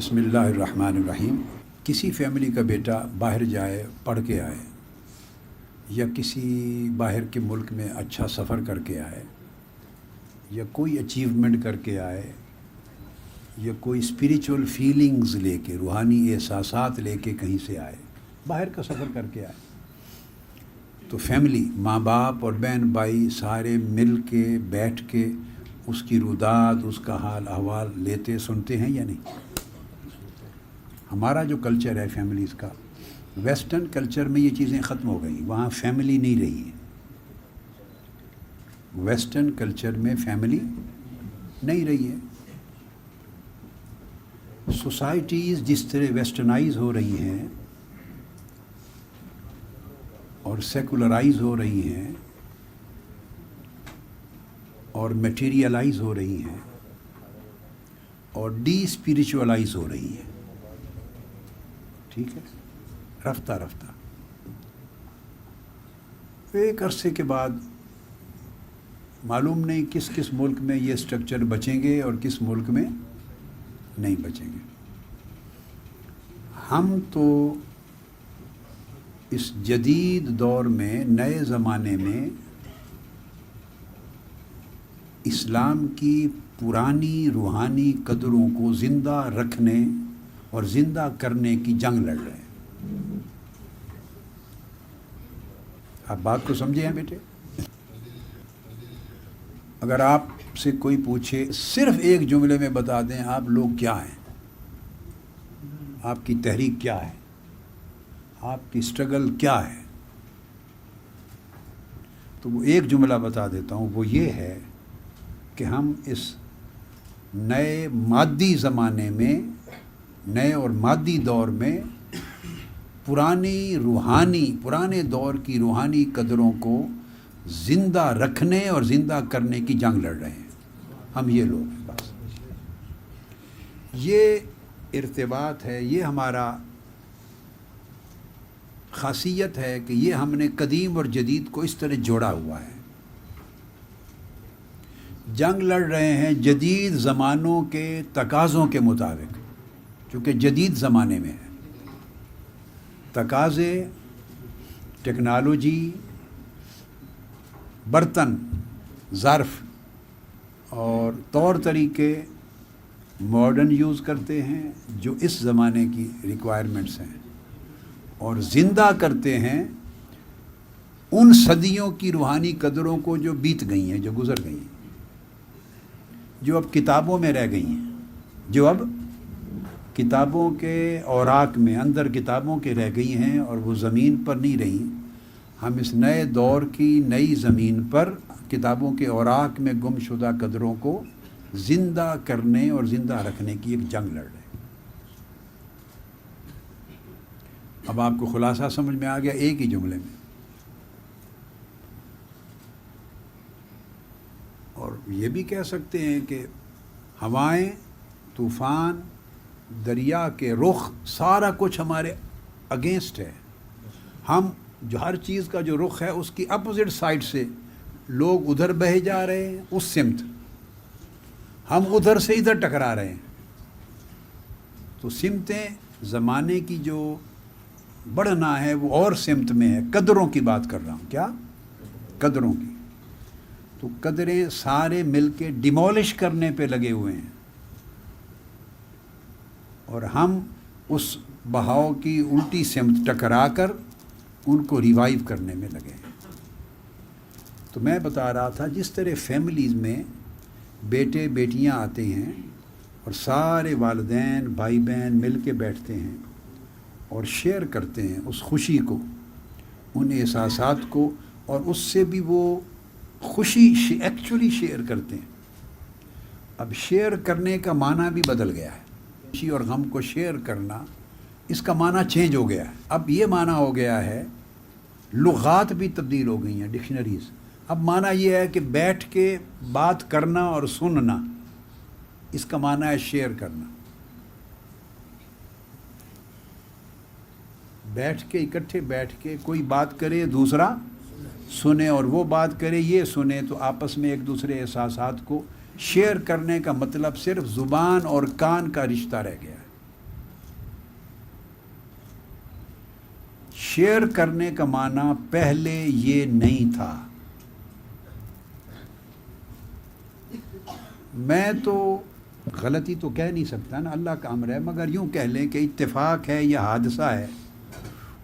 بسم اللہ الرحمن الرحیم۔ کسی فیملی کا بیٹا باہر جائے، پڑھ کے آئے، یا کسی باہر کے ملک میں اچھا سفر کر کے آئے، یا کوئی اچیومنٹ کر کے آئے، یا کوئی اسپریچول فیلنگز لے کے، روحانی احساسات لے کے کہیں سے آئے، باہر کا سفر کر کے آئے، تو فیملی، ماں باپ اور بہن بھائی سارے مل کے بیٹھ کے اس کی روداد، اس کا حال احوال لیتے سنتے ہیں یا نہیں؟ ہمارا جو کلچر ہے فیملیز کا، ویسٹرن کلچر میں یہ چیزیں ختم ہو گئیں، وہاں فیملی نہیں رہی ہے۔ ویسٹرن کلچر میں فیملی نہیں رہی ہے۔ سوسائٹیز جس طرح ویسٹرنائز ہو رہی ہیں اور سیکولرائز ہو رہی ہیں اور میٹیریلائز ہو رہی ہیں اور ڈی اسپریچولائز ہو رہی ہیں، ٹھیک ہے، رفتہ رفتہ ایک عرصے کے بعد معلوم نہیں کس کس ملک میں یہ سٹرکچر بچیں گے اور کس ملک میں نہیں بچیں گے۔ ہم تو اس جدید دور میں، نئے زمانے میں، اسلام کی پرانی روحانی قدروں کو زندہ رکھنے اور زندہ کرنے کی جنگ لڑ رہے ہیں۔ آپ بات کو سمجھے ہیں بیٹے؟ اگر آپ سے کوئی پوچھے، صرف ایک جملے میں بتا دیں آپ لوگ کیا ہیں، آپ کی تحریک کیا ہے، آپ کی اسٹرگل کیا ہے، تو وہ ایک جملہ بتا دیتا ہوں، وہ یہ ہے کہ ہم اس نئے مادی زمانے میں، نئے اور مادی دور میں پرانے دور کی روحانی قدروں کو زندہ رکھنے اور زندہ کرنے کی جنگ لڑ رہے ہیں۔ ہم یہ لوگ ہیں، بس یہ ارتباط ہے، یہ ہمارا خاصیت ہے کہ یہ ہم نے قدیم اور جدید کو اس طرح جوڑا ہوا ہے۔ جنگ لڑ رہے ہیں جدید زمانوں کے تقاضوں کے مطابق، چونکہ جدید زمانے میں ہے، تقاضے، ٹیکنالوجی، برتن، ظرف اور طور طریقے ماڈرن یوز کرتے ہیں جو اس زمانے کی ریکوائرمنٹس ہیں، اور زندہ کرتے ہیں ان صدیوں کی روحانی قدروں کو جو بیت گئی ہیں، جو گزر گئی ہیں، جو اب کتابوں میں رہ گئی ہیں، جو اب کتابوں کے اوراق میں اندر کتابوں کے رہ گئی ہیں اور وہ زمین پر نہیں رہی۔ ہم اس نئے دور کی نئی زمین پر کتابوں کے اوراق میں گم شدہ قدروں کو زندہ کرنے اور زندہ رکھنے کی ایک جنگ لڑ رہے ہیں۔ اب آپ کو خلاصہ سمجھ میں آ گیا ایک ہی جملے میں، اور یہ بھی کہہ سکتے ہیں کہ ہوائیں، طوفان، دریا کے رخ، سارا کچھ ہمارے اگینسٹ ہے۔ ہم جو ہر چیز کا جو رخ ہے اس کی اپوزٹ سائڈ سے لوگ ادھر بہے جا رہے ہیں، اس سمت، ہم ادھر سے ادھر ٹکرا رہے ہیں۔ تو سمتیں زمانے کی جو بڑھنا ہے وہ اور سمت میں ہے۔ قدروں کی بات کر رہا ہوں، کیا؟ قدروں کی۔ تو قدریں سارے مل کے ڈیمولش کرنے پہ لگے ہوئے ہیں، اور ہم اس بہاؤ کی الٹی سمت ٹکرا کر ان کو ریوائیو کرنے میں لگے ہیں۔ تو میں بتا رہا تھا جس طرح فیملیز میں بیٹے بیٹیاں آتے ہیں اور سارے والدین بھائی بہن مل کے بیٹھتے ہیں اور شیئر کرتے ہیں اس خوشی کو، ان احساسات کو، اور اس سے بھی وہ خوشی ایکچولی شیئر کرتے ہیں۔ اب شیئر کرنے کا معنی بھی بدل گیا ہے، خوشی اور غم کو شیئر کرنا، اس کا معنی چینج ہو گیا ہے۔ اب یہ معنی ہو گیا ہے، لغات بھی تبدیل ہو گئی ہیں، ڈکشنریز۔ اب معنی یہ ہے کہ بیٹھ کے بات کرنا اور سننا، اس کا معنی ہے شیئر کرنا۔ بیٹھ کے، اکٹھے بیٹھ کے کوئی بات کرے، دوسرا سنے، اور وہ بات کرے، یہ سنے، تو آپس میں ایک دوسرے احساسات کو شیئر کرنے کا مطلب صرف زبان اور کان کا رشتہ رہ گیا ہے۔ شیئر کرنے کا معنی پہلے یہ نہیں تھا. میں تو غلطی تو کہہ نہیں سکتا نا، اللہ کا امر ہے، مگر یوں کہہ لیں کہ اتفاق ہے یا حادثہ ہے.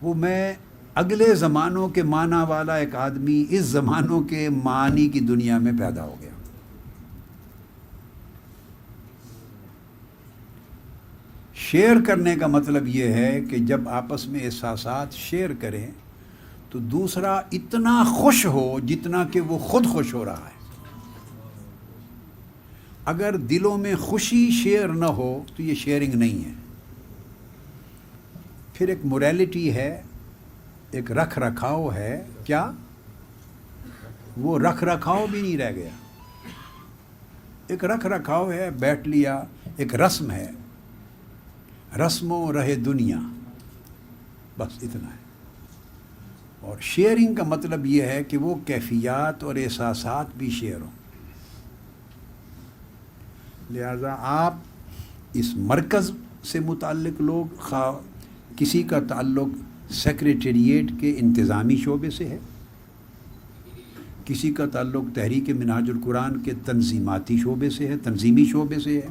وہ میں اگلے زمانوں کے معنی والا ایک آدمی اس زمانوں کے معنی کی دنیا میں پیدا ہو گیا. شیئر کرنے کا مطلب یہ ہے کہ جب آپس میں احساسات شیئر کریں تو دوسرا اتنا خوش ہو جتنا کہ وہ خود خوش ہو رہا ہے. اگر دلوں میں خوشی شیئر نہ ہو تو یہ شیئرنگ نہیں ہے. پھر ایک موریلٹی ہے، ایک رکھ رکھاؤ ہے. کیا وہ رکھ رکھاؤ بھی نہیں رہ گیا. ایک رکھ رکھاؤ ہے، بیٹھ لیا، ایک رسم ہے، رسم و رہے دنیا، بس اتنا ہے. اور شیئرنگ کا مطلب یہ ہے کہ وہ کیفیات اور احساسات بھی شیئر ہوں. لہذا آپ اس مرکز سے متعلق لوگ، خواہ کسی کا تعلق سیکریٹریٹ کے انتظامی شعبے سے ہے، کسی کا تعلق تحریک منہاج القرآن کے تنظیماتی شعبے سے ہے، تنظیمی شعبے سے ہے،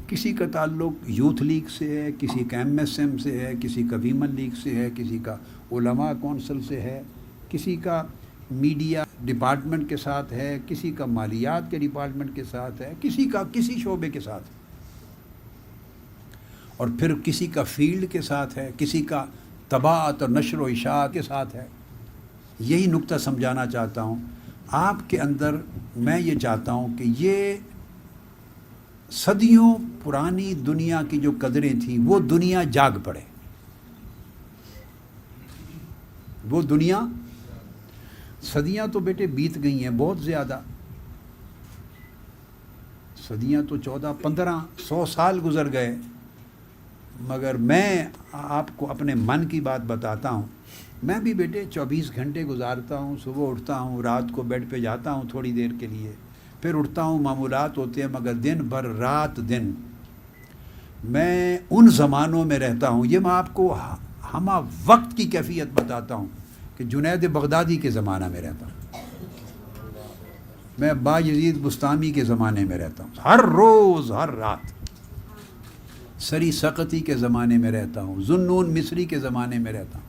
کسی کا تعلق یوتھ لیگ سے ہے، کسی کا MSM سے ہے، کسی کا ویمن لیگ سے ہے، کسی کا علماء کونسل سے ہے، کسی کا میڈیا ڈپارٹمنٹ کے ساتھ ہے، کسی کا مالیات کے ڈپارٹمنٹ کے ساتھ ہے، کسی کا کسی شعبے کے ساتھ ہے، اور پھر کسی کا فیلڈ کے ساتھ ہے، کسی کا طباعت اور نشر و اشاعت کے ساتھ ہے. یہی نقطہ سمجھانا چاہتا ہوں آپ کے اندر. میں یہ چاہتا ہوں کہ یہ صدیوں پرانی دنیا کی جو قدریں تھیں وہ دنیا جاگ پڑے. وہ دنیا، صدیاں تو بیٹے بیت گئی ہیں بہت زیادہ، صدیاں تو 14-15-100 سال گزر گئے. مگر میں آپ کو اپنے من کی بات بتاتا ہوں. میں بھی بیٹے 24 گھنٹے گزارتا ہوں. صبح اٹھتا ہوں، رات کو بیڈ پہ جاتا ہوں تھوڑی دیر کے لیے، پھر اٹھتا ہوں، معمولات ہوتے ہیں، مگر دن بھر رات دن میں ان زمانوں میں رہتا ہوں. یہ میں آپ کو ہمہ وقت کی کیفیت بتاتا ہوں کہ جنید بغدادی کے زمانہ میں رہتا ہوں، میں با یزید بستامی کے زمانے میں رہتا ہوں، ہر روز ہر رات. سری سقطی کے زمانے میں رہتا ہوں، ذوالنون مصری کے زمانے میں رہتا ہوں،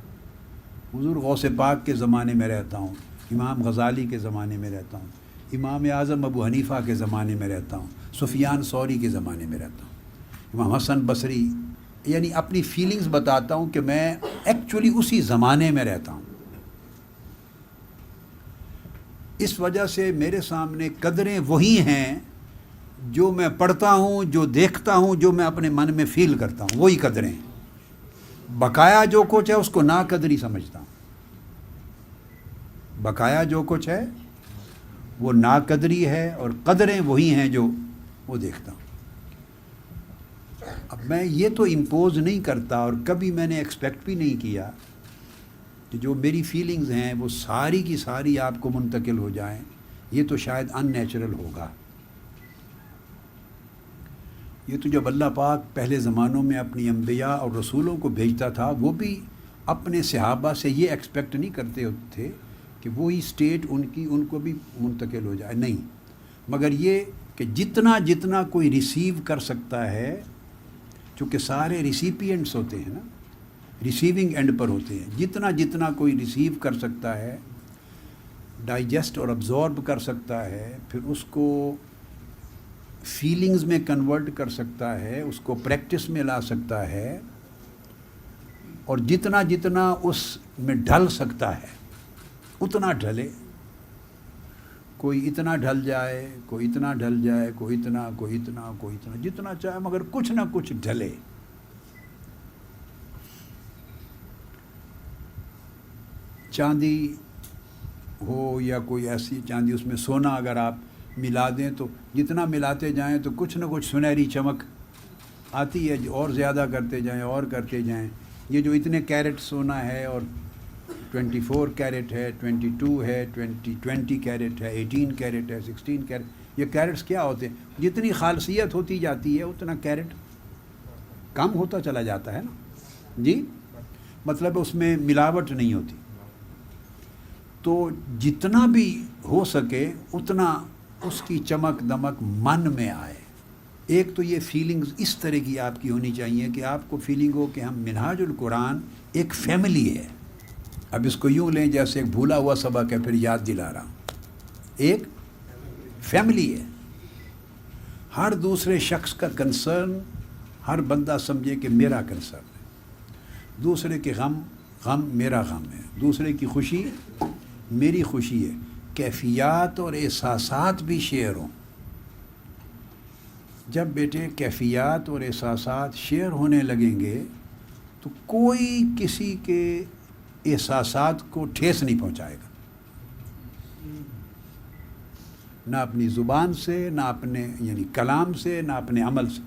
حضور غوث پاک کے زمانے میں رہتا ہوں، امام غزالی کے زمانے میں رہتا ہوں، امام اعظم ابو حنیفہ کے زمانے میں رہتا ہوں، سفیان ثوری کے زمانے میں رہتا ہوں، امام حسن بصری. یعنی اپنی فیلنگز بتاتا ہوں کہ میں ایکچولی اسی زمانے میں رہتا ہوں. اس وجہ سے میرے سامنے قدریں وہی ہیں جو میں پڑھتا ہوں، جو دیکھتا ہوں، جو میں اپنے من میں فیل کرتا ہوں، وہی قدریں. بقایا جو کچھ ہے اس کو ناقدری سمجھتا ہوں. بقایا جو کچھ ہے وہ ناقدری ہے، اور قدریں وہی ہیں جو وہ دیکھتا ہوں. اب میں یہ تو امپوز نہیں کرتا، اور کبھی میں نے ایکسپیکٹ بھی نہیں کیا کہ جو میری فیلنگز ہیں وہ ساری کی ساری آپ کو منتقل ہو جائیں. یہ تو شاید ان نیچرل ہوگا. یہ تو جب اللہ پاک پہلے زمانوں میں اپنی انبیاء اور رسولوں کو بھیجتا تھا، وہ بھی اپنے صحابہ سے یہ ایکسپیکٹ نہیں کرتے تھے کہ وہی اسٹیٹ ان کو بھی منتقل ہو جائے. نہیں، مگر یہ کہ جتنا جتنا کوئی ریسیو کر سکتا ہے، چونکہ سارے ریسیپینٹس ہوتے ہیں نا، ریسیونگ اینڈ پر ہوتے ہیں، جتنا جتنا کوئی ریسیو کر سکتا ہے، ڈائجسٹ اور ابزارب کر سکتا ہے، پھر اس کو فیلنگز میں کنورٹ کر سکتا ہے، اس کو پریکٹس میں لا سکتا ہے، اور جتنا جتنا اس میں ڈھل سکتا ہے اتنا ڈھلے. کوئی اتنا ڈھل جائے، کوئی اتنا ڈھل جائے، کوئی اتنا، کوئی اتنا، کوئی اتنا، جتنا چاہے، مگر کچھ نہ کچھ ڈھلے. چاندی ہو یا کوئی ایسی چاندی، اس میں سونا اگر آپ ملا دیں تو جتنا ملاتے جائیں تو کچھ نہ کچھ سنہری چمک آتی ہے، اور زیادہ کرتے جائیں اور کرتے جائیں. یہ جو اتنے کیرٹ سونا ہے، اور 24 کیرٹ ہے، 22 ہے، 20 کیرٹ ہے، 18 کیرٹ ہے، 16 کیرٹ. یہ کیرٹس کیا ہوتے ہیں؟ جتنی خالصیت ہوتی جاتی ہے اتنا کیرٹ کم ہوتا چلا جاتا ہے نا جی. مطلب اس میں ملاوٹ نہیں ہوتی. تو جتنا بھی ہو سکے اتنا اس کی چمک دمک من میں آئے. ایک تو یہ فیلنگز اس طرح کی آپ کی ہونی چاہیے کہ آپ کو فیلنگ ہو کہ ہم منہاج القرآن ایک فیملی ہے. اب اس کو یوں لیں جیسے ایک بھولا ہوا سبق ہے، پھر یاد دلا رہا ہوں. ایک فیملی ہے، ہر دوسرے شخص کا کنسرن ہر بندہ سمجھے کہ میرا کنسرن ہے. دوسرے کے غم میرا غم ہے، دوسرے کی خوشی میری خوشی ہے. کیفیات اور احساسات بھی شیئر ہوں. جب بیٹے کیفیات اور احساسات شیئر ہونے لگیں گے تو کوئی کسی کے احساسات کو ٹھیس نہیں پہنچائے گا، نہ اپنی زبان سے، نہ اپنے یعنی کلام سے، نہ اپنے عمل سے.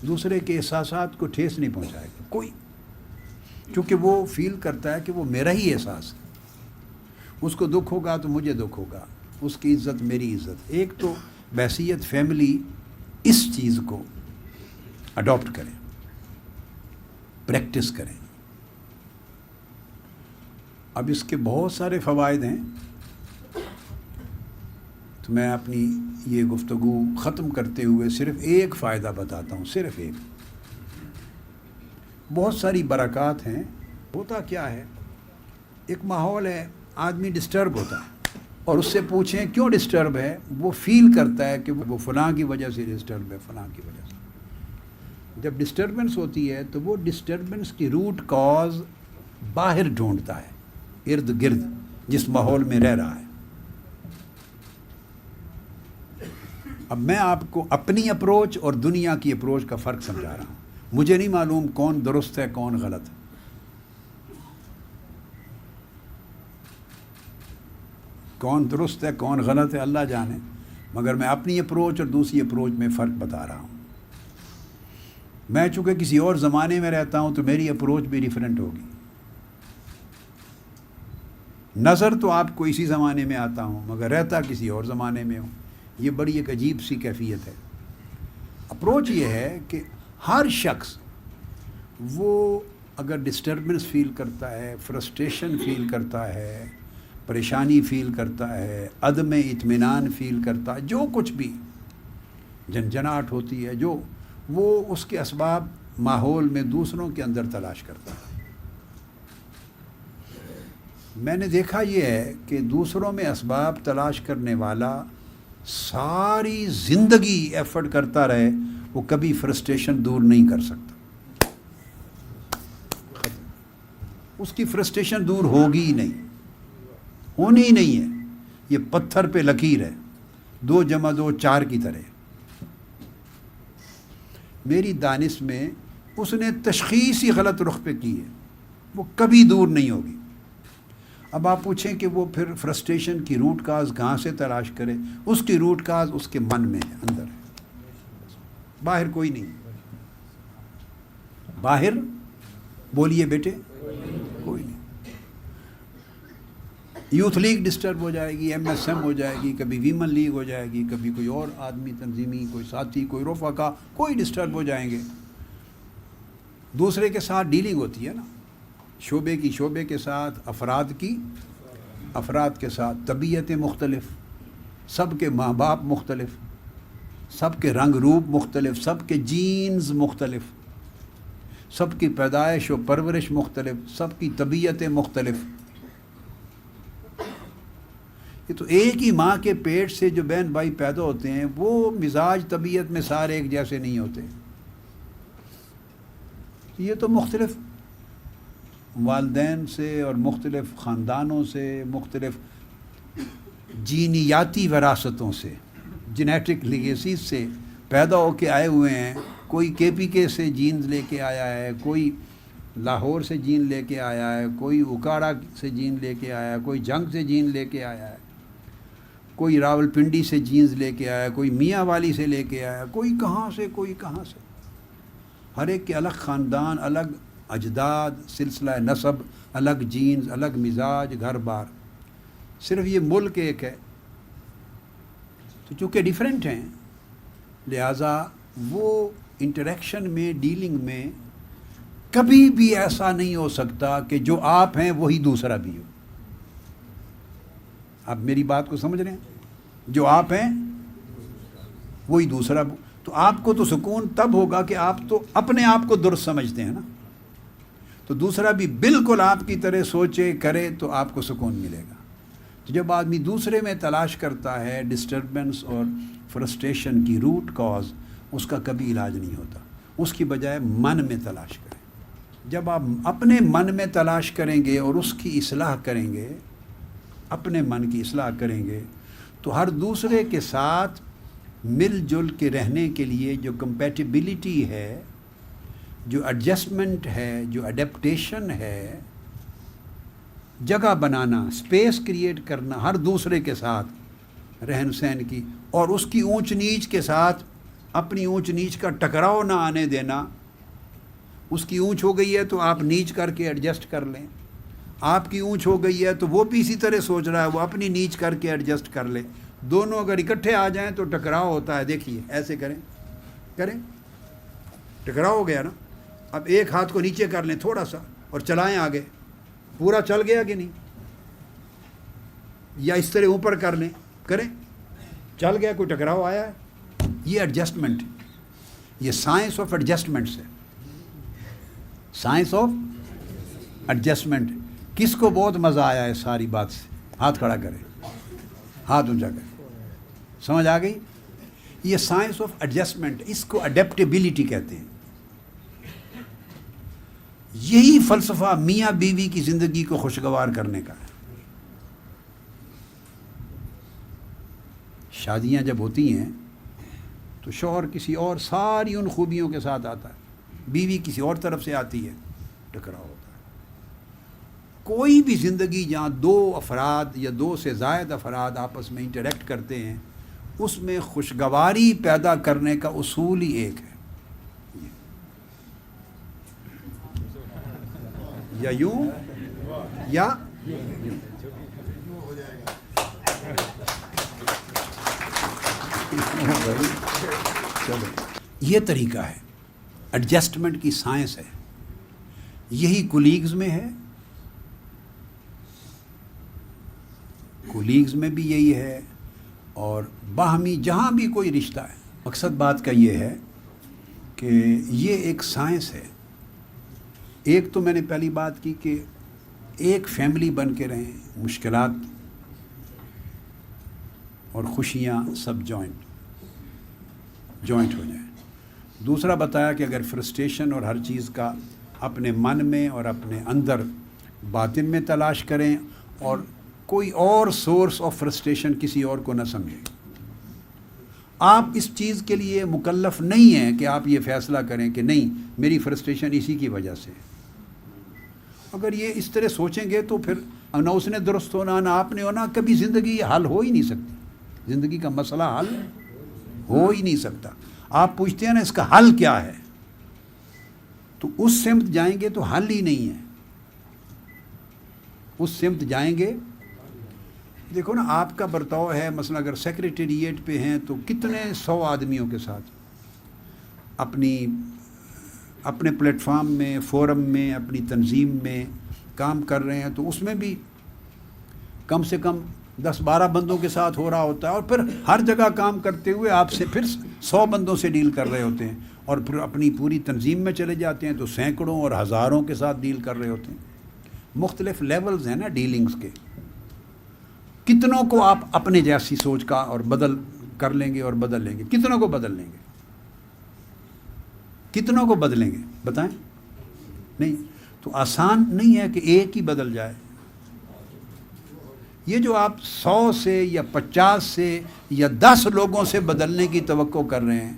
دوسرے کے احساسات کو ٹھیس نہیں پہنچائے گا کوئی، کیونکہ وہ فیل کرتا ہے کہ وہ میرا ہی احساس ہے. اس کو دکھ ہوگا تو مجھے دکھ ہوگا، اس کی عزت میری عزت. ایک تو بحیثیت فیملی اس چیز کو اڈاپٹ کریں، پریکٹس کریں. اب اس کے بہت سارے فوائد ہیں، تو میں اپنی یہ گفتگو ختم کرتے ہوئے صرف ایک فائدہ بتاتا ہوں، صرف ایک. بہت ساری برکات ہیں. ہوتا کیا ہے، ایک ماحول ہے، آدمی ڈسٹرب ہوتا ہے اور اس سے پوچھیں کیوں ڈسٹرب ہے، وہ فیل کرتا ہے کہ وہ فلاں کی وجہ سے ڈسٹرب ہے، فلاں کی وجہ سے. جب ڈسٹربنس ہوتی ہے تو وہ ڈسٹربنس کی روٹ کاز باہر ڈھونڈتا ہے، ارد گرد جس ماحول میں رہ رہا ہے. اب میں آپ کو اپنی اپروچ اور دنیا کی اپروچ کا فرق سمجھا رہا ہوں. مجھے نہیں معلوم کون درست ہے کون غلط ہے. کون درست ہے کون غلط ہے اللہ جانے، مگر میں اپنی اپروچ اور دوسری اپروچ میں فرق بتا رہا ہوں. میں چونکہ کسی اور زمانے میں رہتا ہوں تو میری اپروچ بھی ڈیفرنٹ ہوگی. نظر تو آپ کو اسی زمانے میں آتا ہوں مگر رہتا کسی اور زمانے میں ہوں. یہ بڑی ایک عجیب سی کیفیت ہے. اپروچ یہ ہے کہ ہر شخص وہ اگر ڈسٹربنس فیل کرتا ہے، فرسٹریشن فیل کرتا ہے، پریشانی فیل کرتا ہے، عدم اطمینان فیل کرتا ہے، جو کچھ بھی جھنجھناہٹ ہوتی ہے، جو وہ اس کے اسباب ماحول میں دوسروں کے اندر تلاش کرتا ہے. میں نے دیکھا یہ ہے کہ دوسروں میں اسباب تلاش کرنے والا ساری زندگی ایفرٹ کرتا رہے، وہ کبھی فرسٹریشن دور نہیں کر سکتا. اس کی فرسٹریشن دور ہوگی ہی نہیں، ہونی ہی نہیں ہے. یہ پتھر پہ لکیر ہے، 2 + 2 4 کی طرح. میری دانش میں اس نے تشخیص ہی غلط رخ پہ کی ہے، وہ کبھی دور نہیں ہوگی. اب آپ پوچھیں کہ وہ پھر فرسٹریشن کی روٹ کاز کہاں سے تلاش کرے؟ اس کی روٹ کاز اس کے من میں ہے، اندر ہے، باہر کوئی نہیں. باہر بولیے بیٹے، کوئی نہیں. یوتھ لیگ ڈسٹرب ہو جائے گی، MSM ہو جائے گی، کبھی ویمن لیگ ہو جائے گی، کبھی کوئی اور آدمی تنظیمی، کوئی ساتھی، کوئی رفقا، کوئی ڈسٹرب ہو جائیں گے. دوسرے کے ساتھ ڈیلنگ ہوتی ہے نا، شعبے کے ساتھ، افراد کے ساتھ. طبیعتیں مختلف، سب کے ماں باپ مختلف، سب کے رنگ روپ مختلف، سب کے جینز مختلف، سب کی پیدائش و پرورش مختلف، سب کی طبیعتیں مختلف. یہ تو ایک ہی ماں کے پیٹ سے جو بہن بھائی پیدا ہوتے ہیں وہ مزاج طبیعت میں سارے ایک جیسے نہیں ہوتے. یہ تو مختلف والدین سے اور مختلف خاندانوں سے، مختلف جینیاتی وراثتوں سے، جینیٹک لیگیسیز سے پیدا ہو کے آئے ہوئے ہیں. کوئی KPK سے جینز لے کے آیا ہے، کوئی لاہور سے جین لے کے آیا ہے، کوئی اکاڑا سے جین لے کے آیا ہے، کوئی جنگ سے جین لے کے آیا ہے، کوئی راولپنڈی سے جینز لے کے آیا ہے، کوئی میاں والی سے لے کے آیا ہے، کوئی کہاں سے کوئی کہاں سے. ہر ایک کے الگ خاندان، الگ اجداد، سلسلہ نسب، الگ جینز، الگ مزاج، گھر بار. صرف یہ ملک ایک ہے، تو چونکہ ڈیفرنٹ ہیں لہٰذا وہ انٹریکشن میں، ڈیلنگ میں کبھی بھی ایسا نہیں ہو سکتا کہ جو آپ ہیں وہی دوسرا بھی ہو. آپ میری بات کو سمجھ رہے ہیں؟ جو آپ ہیں وہی دوسرا. تو آپ کو تو سکون تب ہوگا کہ آپ تو اپنے آپ کو درست سمجھتے ہیں نا. تو دوسرا بھی بالکل آپ کی طرح سوچے کرے تو آپ کو سکون ملے گا. تو جب آدمی دوسرے میں تلاش کرتا ہے ڈسٹربنس اور فرسٹریشن کی روٹ کاز، اس کا کبھی علاج نہیں ہوتا. اس کی بجائے من میں تلاش کریں. جب آپ اپنے من میں تلاش کریں گے اور اس کی اصلاح کریں گے، اپنے من کی اصلاح کریں گے، تو ہر دوسرے کے ساتھ مل جل کے رہنے کے لیے جو کمپیٹیبلٹی ہے، جو ایڈجسٹمنٹ ہے، جو اڈیپٹیشن ہے، جگہ بنانا، اسپیس کریٹ کرنا ہر دوسرے کے ساتھ رہن سہن کی، اور اس کی اونچ نیچ کے ساتھ اپنی اونچ نیچ کا ٹکراؤ نہ آنے دینا. اس کی اونچ ہو گئی ہے تو آپ نیچ کر کے ایڈجسٹ کر لیں. آپ کی اونچ ہو گئی ہے تو وہ بھی اسی طرح سوچ رہا ہے، وہ اپنی نیچ کر کے ایڈجسٹ کر لیں. دونوں اگر اکٹھے آ جائیں تو ٹکراؤ ہوتا ہے. دیکھیے ایسے کریں ٹکراؤ ہو گیا نا. اب ایک ہاتھ کو نیچے کر لیں تھوڑا سا اور چلائیں آگے. پورا چل گیا کہ نہیں؟ یا اس طرح اوپر کر لیں، کریں، چل گیا، کوئی ٹکراؤ آیا ہے. یہ ایڈجسٹمنٹ، یہ سائنس آف ایڈجسٹمنٹس ہے. Science of adjustment. کس کو بہت مزہ آیا ہے ساری بات سے؟ ہاتھ کھڑا کریں، ہاتھ اونچا کریں. سمجھ آ گئی؟ یہ سائنس آف ایڈجسٹمنٹ، اس کو اڈیپٹیبلٹی کہتے ہیں. یہی فلسفہ میاں بیوی کی زندگی کو خوشگوار کرنے کا ہے. شادیاں جب ہوتی ہیں تو شوہر کسی اور ساری ان خوبیوں کے ساتھ آتا ہے، بیوی کسی اور طرف سے آتی ہے، ٹکراؤ ہوتا ہے. کوئی بھی زندگی جہاں دو افراد یا دو سے زائد افراد آپس میں انٹریکٹ کرتے ہیں، اس میں خوشگواری پیدا کرنے کا اصول ہی ایک ہے. یا یوں یا چلو، یہ طریقہ ہے. ایڈجسٹمنٹ کی سائنس ہے. یہی کولیگز میں ہے، کولیگز میں بھی یہی ہے، اور باہمی جہاں بھی کوئی رشتہ ہے. مقصد بات کا یہ ہے کہ یہ ایک سائنس ہے. ایک تو میں نے پہلی بات کی کہ ایک فیملی بن کے رہیں، مشکلات اور خوشیاں سب جوائنٹ ہو جائیں. دوسرا بتایا کہ اگر فرسٹریشن اور ہر چیز کا اپنے من میں اور اپنے اندر باطن میں تلاش کریں، اور کوئی اور سورس آف فرسٹریشن کسی اور کو نہ سمجھیں. آپ اس چیز کے لیے مکلف نہیں ہیں کہ آپ یہ فیصلہ کریں کہ نہیں میری فرسٹریشن اسی کی وجہ سے. اگر یہ اس طرح سوچیں گے تو پھر نہ اس نے درست ہونا نہ آپ نے ہونا، کبھی زندگی حل ہو ہی نہیں سکتی. زندگی کا مسئلہ حل ہو ہی نہیں سکتا. آپ پوچھتے ہیں نا اس کا حل کیا ہے، تو اس سمت جائیں گے تو حل ہی نہیں ہے. اس سمت جائیں گے. دیکھو نا آپ کا برتاؤ ہے، مثلا اگر سیکریٹریٹ پہ ہیں تو کتنے 100 آدمیوں کے ساتھ اپنے پلیٹ فارم میں، فورم میں، اپنی تنظیم میں کام کر رہے ہیں، تو اس میں بھی کم سے کم 10-12 بندوں کے ساتھ ہو رہا ہوتا ہے. اور پھر ہر جگہ کام کرتے ہوئے آپ سے پھر 100 بندوں سے ڈیل کر رہے ہوتے ہیں، اور پھر اپنی پوری تنظیم میں چلے جاتے ہیں تو سینکڑوں اور ہزاروں کے ساتھ ڈیل کر رہے ہوتے ہیں. مختلف لیولز ہیں نا ڈیلنگز کے. کتنوں کو آپ اپنے جیسی سوچ کا اور بدل کر لیں گے اور بدل لیں گے؟ کتنوں کو بدل لیں گے؟ کتنوں کو بدلیں گے بتائیں؟ نہیں. تو آسان نہیں ہے کہ ایک ہی بدل جائے. یہ جو آپ 100 سے یا 50 سے یا 10 لوگوں سے بدلنے کی توقع کر رہے ہیں،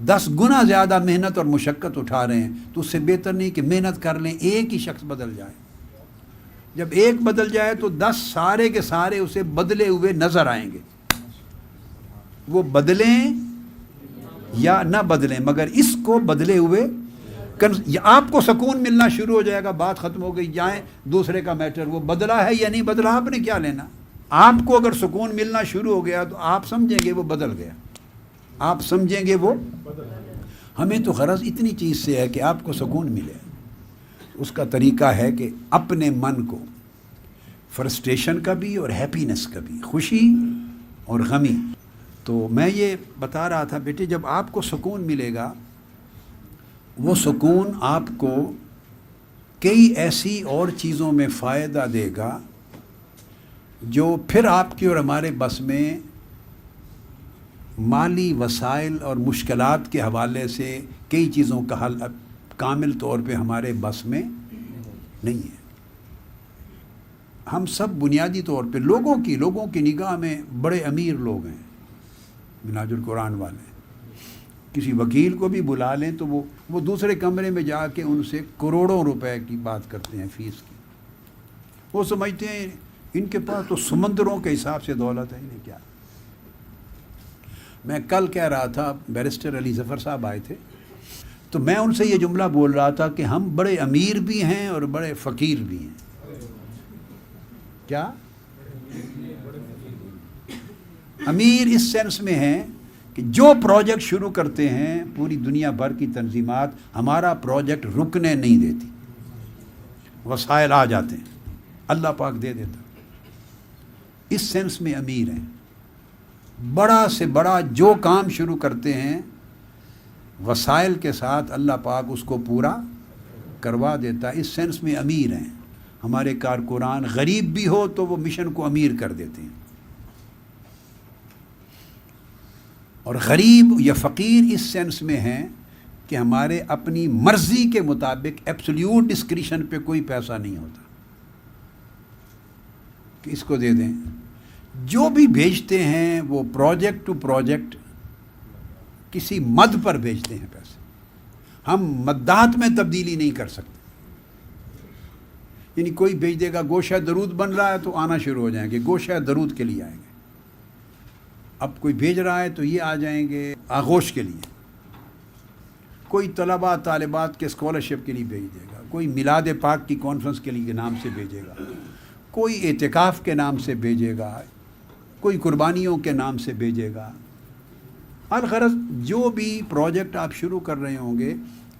10 گنا زیادہ محنت اور مشقت اٹھا رہے ہیں، تو اس سے بہتر نہیں کہ محنت کر لیں ایک ہی شخص بدل جائے. جب ایک بدل جائے تو 10 سارے کے سارے اسے بدلے ہوئے نظر آئیں گے. وہ بدلیں یا نہ بدلیں، مگر اس کو بدلے ہوئے آپ کو سکون ملنا شروع ہو جائے گا. بات ختم ہو گئی. جائیں دوسرے کا میٹر، وہ بدلا ہے یا نہیں بدلا، آپ نے کیا لینا. آپ کو اگر سکون ملنا شروع ہو گیا تو آپ سمجھیں گے وہ بدل گیا، آپ سمجھیں گے وہ. ہمیں تو غرض اتنی چیز سے ہے کہ آپ کو سکون ملے. اس کا طریقہ ہے کہ اپنے من کو فرسٹریشن کا بھی اور ہیپینس کا بھی، خوشی اور غمی. تو میں یہ بتا رہا تھا بیٹے، جب آپ کو سکون ملے گا، وہ سکون آپ کو کئی ایسی اور چیزوں میں فائدہ دے گا جو پھر آپ کی اور ہمارے بس میں مالی وسائل اور مشکلات کے حوالے سے کئی چیزوں کا حل کامل طور پہ ہمارے بس میں نہیں ہے. ہم سب بنیادی طور پہ لوگوں کی نگاہ میں بڑے امیر لوگ ہیں، منہاج القرآن والے. کسی وکیل کو بھی بلا لیں تو وہ دوسرے کمرے میں جا کے ان سے کروڑوں روپے کی بات کرتے ہیں فیس کی. وہ سمجھتے ہیں ان کے پاس تو سمندروں کے حساب سے دولت ہے، انہیں کیا. میں کل کہہ رہا تھا، بیرسٹر علی ظفر صاحب آئے تھے، تو میں ان سے یہ جملہ بول رہا تھا کہ ہم بڑے امیر بھی ہیں اور بڑے فقیر بھی ہیں. کیا امیر اس سینس میں ہیں کہ جو پروجیکٹ شروع کرتے ہیں پوری دنیا بھر کی تنظیمات ہمارا پروجیکٹ رکنے نہیں دیتی، وسائل آ جاتے ہیں، اللہ پاک دے دیتا. اس سینس میں امیر ہیں. بڑا سے بڑا جو کام شروع کرتے ہیں وسائل کے ساتھ اللہ پاک اس کو پورا کروا دیتا. اس سینس میں امیر ہیں. ہمارے کارکنان غریب بھی ہو تو وہ مشن کو امیر کر دیتے ہیں. اور غریب یا فقیر اس سینس میں ہیں کہ ہمارے اپنی مرضی کے مطابق ایبسلیوٹ ڈسکریشن پہ کوئی پیسہ نہیں ہوتا کہ اس کو دے دیں. جو بھی بھیجتے ہیں وہ پروجیکٹ ٹو پروجیکٹ کسی مد پر بھیجتے ہیں پیسے. ہم مدات میں تبدیلی نہیں کر سکتے. یعنی کوئی بھیج دے گا گوشہ درود بن رہا ہے تو آنا شروع ہو جائیں گے، گوشہ درود کے لیے آئیں گے. اب کوئی بھیج رہا ہے تو یہ آ جائیں گے آغوش کے لیے. کوئی طلباء طالبات کے اسکالرشپ کے لیے بھیج دے گا، کوئی میلاد پاک کی کانفرنس کے لیے نام سے بھیجے گا، کوئی اعتکاف کے نام سے بھیجے گا، کوئی قربانیوں کے نام سے بھیجے گا. الغرض جو بھی پروجیکٹ آپ شروع کر رہے ہوں گے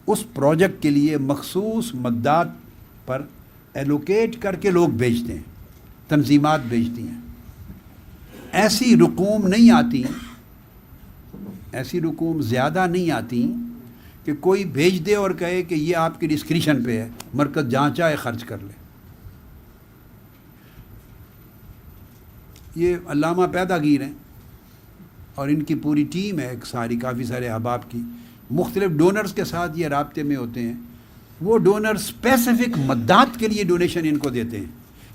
اس پروجیکٹ کے لیے مخصوص مدات پر ایلوکیٹ کر کے لوگ بھیجتے ہیں، تنظیمات بھیجتی ہیں. ایسی رقوم نہیں آتی، ایسی رقوم زیادہ نہیں آتی کہ کوئی بھیج دے اور کہے کہ یہ آپ کی ڈسکریشن پہ ہے، مرکز جہاں چاہے خرچ کر لے. یہ علامہ پیدا گیر ہیں اور ان کی پوری ٹیم ہے ایک ساری، کافی سارے احباب کی، مختلف ڈونرز کے ساتھ یہ رابطے میں ہوتے ہیں. وہ ڈونر اسپیسیفک مدات کے لیے ڈونیشن ان کو دیتے ہیں.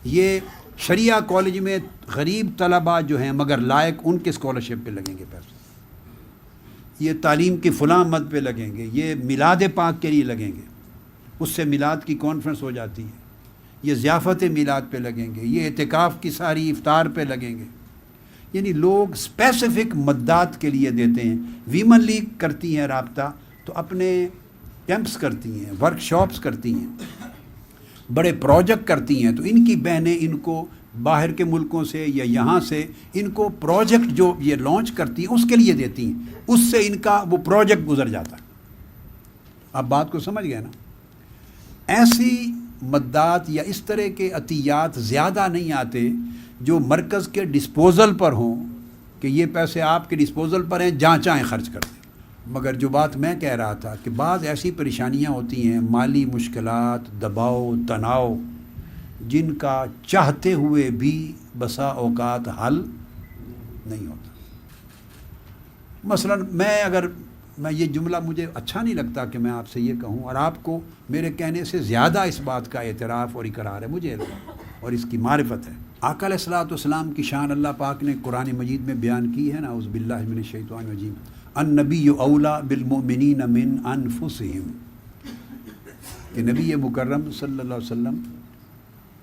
یہ شریعہ کالج میں غریب طلباء جو ہیں مگر لائق، ان کے اسکالرشپ پہ لگیں گے پیسے. یہ تعلیم کی فلاں مد پہ لگیں گے، یہ میلاد پاک کے لیے لگیں گے، اس سے میلاد کی کانفرنس ہو جاتی ہے. یہ ضیافت میلاد پہ لگیں گے، یہ اعتکاف کی ساری افطار پہ لگیں گے. یعنی لوگ اسپیسیفک مدات کے لیے دیتے ہیں. ویمن لیگ کرتی ہیں رابطہ تو اپنے کیمپس کرتی ہیں، ورک شاپس کرتی ہیں، بڑے پروجیکٹ کرتی ہیں، تو ان کی بہنیں ان کو باہر کے ملکوں سے یا یہاں سے ان کو پروجیکٹ جو یہ لانچ کرتی ہیں اس کے لیے دیتی ہیں. اس سے ان کا وہ پروجیکٹ گزر جاتا ہے. آپ بات کو سمجھ گئے نا؟ ایسی مدات یا اس طرح کے عطیات زیادہ نہیں آتے جو مرکز کے ڈسپوزل پر ہوں کہ یہ پیسے آپ کے ڈسپوزل پر ہیں، جہاں چاہیں خرچ کر دیں. مگر جو بات میں کہہ رہا تھا کہ بعض ایسی پریشانیاں ہوتی ہیں، مالی مشکلات، دباؤ، تناؤ، جن کا چاہتے ہوئے بھی بسا اوقات حل نہیں ہوتا. مثلا میں یہ جملہ مجھے اچھا نہیں لگتا کہ میں آپ سے یہ کہوں، اور آپ کو میرے کہنے سے زیادہ اس بات کا اعتراف اور اقرار ہے مجھے اور اس کی معرفت ہے. آقا علیہ الصلوۃ والسلام کی شان اللہ پاک نے قرآن مجید میں بیان کی ہے نا، اعوذ باللہ من الشیطان الرجیم، النبی اولیٰ بالمؤمنین من انفسہم، کہ نبی مکرم صلی اللہ علیہ وسلم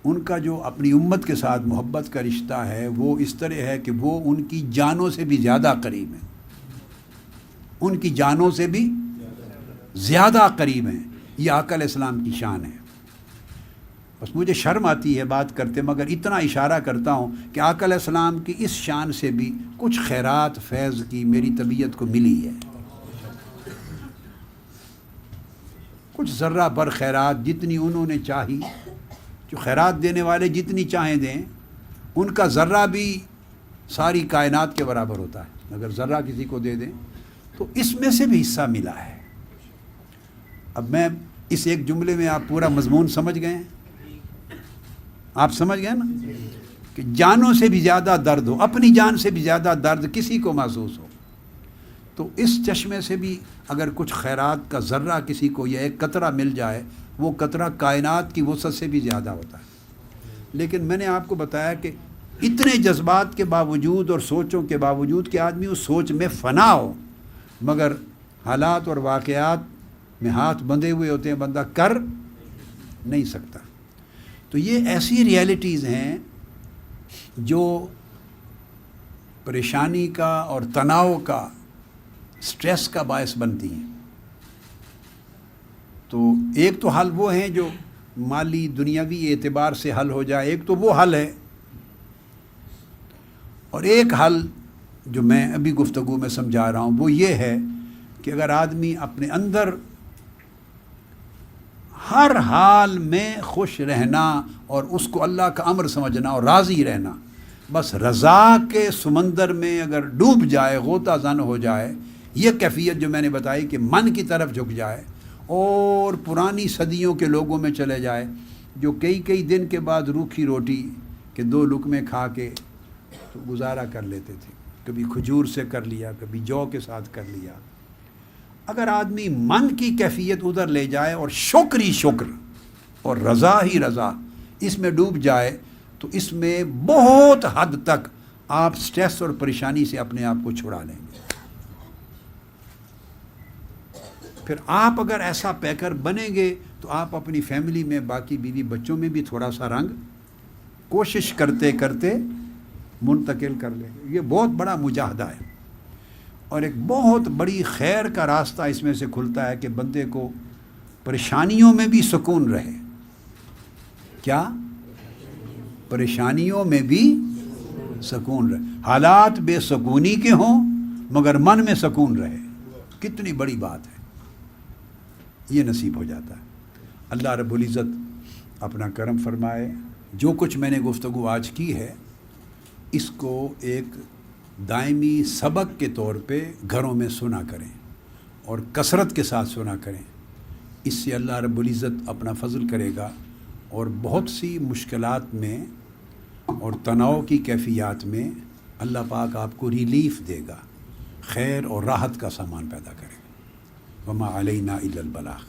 ان کا جو اپنی امت کے ساتھ محبت کا رشتہ ہے وہ اس طرح ہے کہ وہ ان کی جانوں سے بھی زیادہ قریب ہیں، ان کی جانوں سے بھی زیادہ قریب ہیں. یہ آقا علیہ السلام کی شان ہے. بس مجھے شرم آتی ہے بات کرتے، مگر اتنا اشارہ کرتا ہوں کہ آقا علیہ السلام کی اس شان سے بھی کچھ خیرات فیض کی میری طبیعت کو ملی ہے. کچھ ذرہ بر خیرات جتنی انہوں نے چاہی، جو خیرات دینے والے جتنی چاہیں دیں، ان کا ذرہ بھی ساری کائنات کے برابر ہوتا ہے۔ اگر ذرہ کسی کو دے دیں تو اس میں سے بھی حصہ ملا ہے۔ اب میں اس ایک جملے میں آپ پورا مضمون سمجھ گئے ہیں؟ آپ سمجھ گئے نا کہ جانوں سے بھی زیادہ درد ہو، اپنی جان سے بھی زیادہ درد کسی کو محسوس ہو، تو اس چشمے سے بھی اگر کچھ خیرات کا ذرہ کسی کو یا ایک قطرہ مل جائے، وہ قطرہ کائنات کی وسعت سے بھی زیادہ ہوتا ہے۔ لیکن میں نے آپ کو بتایا کہ اتنے جذبات کے باوجود اور سوچوں کے باوجود کہ آدمی اس سوچ میں فنا ہو، مگر حالات اور واقعات میں ہاتھ بندھے ہوئے ہوتے ہیں، بندہ کر نہیں سکتا۔ تو یہ ایسی ریئلٹیز ہیں جو پریشانی کا اور تناؤ کا، سٹریس کا باعث بنتی ہیں۔ تو ایک تو حل وہ ہیں جو مالی دنیاوی اعتبار سے حل ہو جائے، ایک تو وہ حل ہے، اور ایک حل جو میں ابھی گفتگو میں سمجھا رہا ہوں وہ یہ ہے کہ اگر آدمی اپنے اندر ہر حال میں خوش رہنا اور اس کو اللہ کا امر سمجھنا اور راضی رہنا، بس رضا کے سمندر میں اگر ڈوب جائے، غوطہ زن ہو جائے، یہ کیفیت جو میں نے بتائی کہ من کی طرف جھک جائے اور پرانی صدیوں کے لوگوں میں چلے جائے جو کئی دن کے بعد روکھی روٹی کے 2 لقمے کھا کے تو گزارا کر لیتے تھے، کبھی کھجور سے کر لیا، کبھی جو کے ساتھ کر لیا۔ اگر آدمی من کی کیفیت ادھر لے جائے اور شکر ہی شکر اور رضا ہی رضا اس میں ڈوب جائے تو اس میں بہت حد تک آپ سٹریس اور پریشانی سے اپنے آپ کو چھڑا لیں گے۔ پھر آپ اگر ایسا پیکر بنیں گے تو آپ اپنی فیملی میں، باقی بیوی بچوں میں بھی تھوڑا سا رنگ کوشش کرتے کرتے منتقل کر لیں گے۔ یہ بہت بڑا مجاہدہ ہے، اور ایک بہت بڑی خیر کا راستہ اس میں سے کھلتا ہے کہ بندے کو پریشانیوں میں بھی سکون رہے۔ کیا؟ پریشانیوں میں بھی سکون رہے، حالات بے سکونی کے ہوں مگر من میں سکون رہے۔ کتنی بڑی بات ہے، یہ نصیب ہو جاتا ہے۔ اللہ رب العزت اپنا کرم فرمائے۔ جو کچھ میں نے گفتگو آج کی ہے اس کو ایک دائمی سبق کے طور پہ گھروں میں سنا کریں اور کثرت کے ساتھ سنا کریں۔ اس سے اللہ رب العزت اپنا فضل کرے گا اور بہت سی مشکلات میں اور تناؤ کی کیفیات میں اللہ پاک آپ کو ریلیف دے گا، خیر اور راحت کا سامان پیدا کرے گا۔ وما علینا الا البلاغ۔